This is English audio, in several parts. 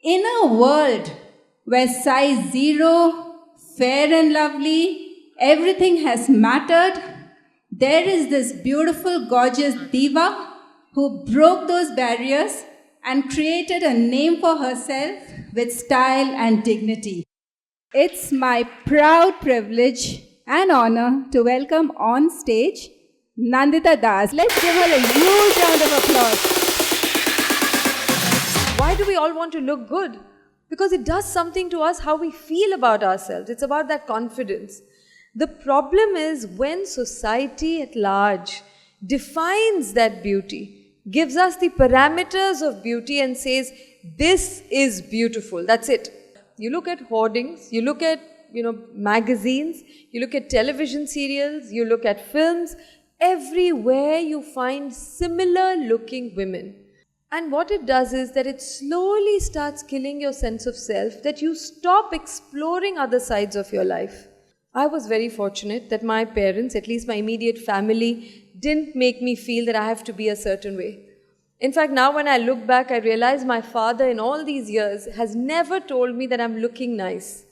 In a world where size 0, fair and lovely, everything has mattered, there is this beautiful, gorgeous diva who broke those barriers and created a name for herself with style and dignity. It's my proud privilege and honor to welcome on stage Nandita Das. Let's give her a huge round of applause. Why do we all want to look good? Because it does something to us how we feel about ourselves. It's about that confidence. The problem is when society at large defines that beauty, gives us the parameters of beauty and says, this is beautiful, that's it. You look at hoardings, you look at magazines, you look at television serials, you look at films, everywhere you find similar looking women. And what it does is that it slowly starts killing your sense of self, that you stop exploring other sides of your life. I was very fortunate that my parents, at least my immediate family, didn't make me feel that I have to be a certain way. In fact, now when I look back, I realize my father in all these years has never told me that I'm looking nice.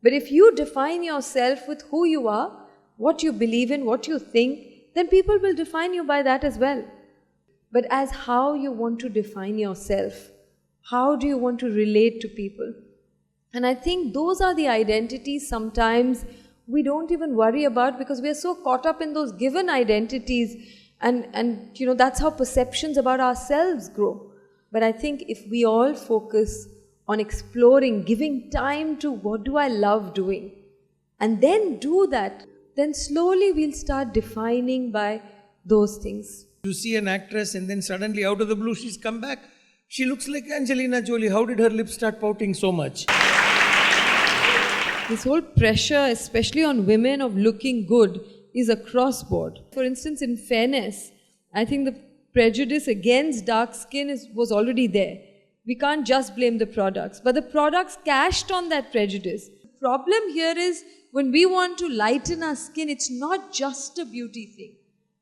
But if you define yourself with who you are, what you believe in, what you think, then people will define you by that as well. But as how you want to define yourself, how do you want to relate to people? And I think those are the identities sometimes we don't even worry about because we are so caught up in those given identities and that's how perceptions about ourselves grow. But I think if we all focus on exploring, giving time to what do I love doing, and then do that, then slowly we'll start defining by those things. You see an actress and then suddenly out of the blue she's come back. She looks like Angelina Jolie. How did her lips start pouting so much? This whole pressure, especially on women, of looking good is across board. For instance, in fairness, I think the prejudice against dark skin was already there. We can't just blame the products, but the products cashed on that prejudice. The problem here is when we want to lighten our skin, it's not just a beauty thing.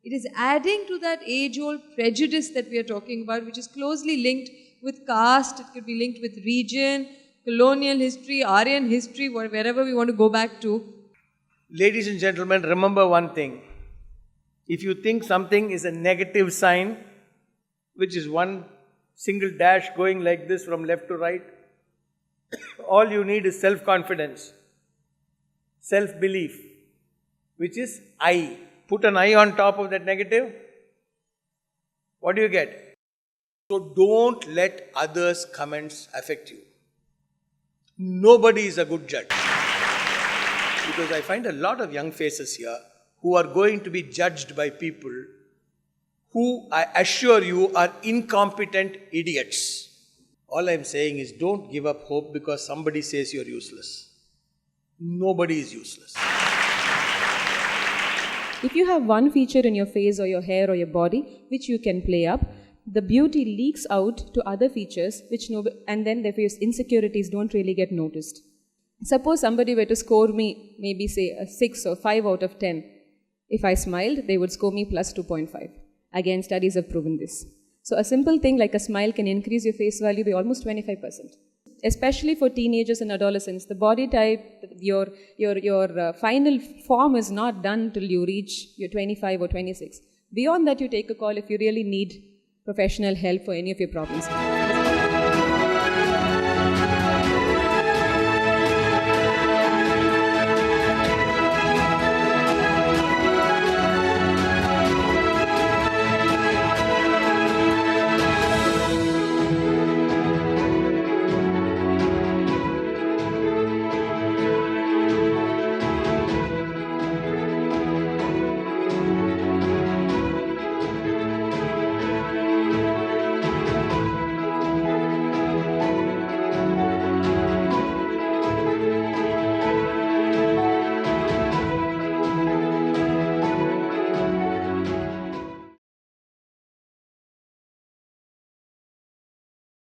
It is adding to that age-old prejudice that we are talking about, which is closely linked with caste, it could be linked with region, colonial history, Aryan history, wherever we want to go back to. Ladies and gentlemen, remember one thing. If you think something is a negative sign, which is one single dash going like this from left to right, all you need is self-confidence, self-belief, which is I. Put an I on top of that negative. What do you get? So don't let others' comments affect you. Nobody is a good judge. Because I find a lot of young faces here who are going to be judged by people who, I assure you, are incompetent idiots. All I'm saying is don't give up hope because somebody says you're useless. Nobody is useless. If you have one feature in your face or your hair or your body which you can play up, the beauty leaks out to other features and then therefore your insecurities don't really get noticed. Suppose somebody were to score me maybe say a 6 or 5 out of 10. If I smiled, they would score me plus 2.5. Again, studies have proven this. So a simple thing like a smile can increase your face value by almost 25%. Especially for teenagers and adolescents, the body type, your final form is not done till you reach your 25 or 26. Beyond that, you take a call if you really need professional help for any of your problems.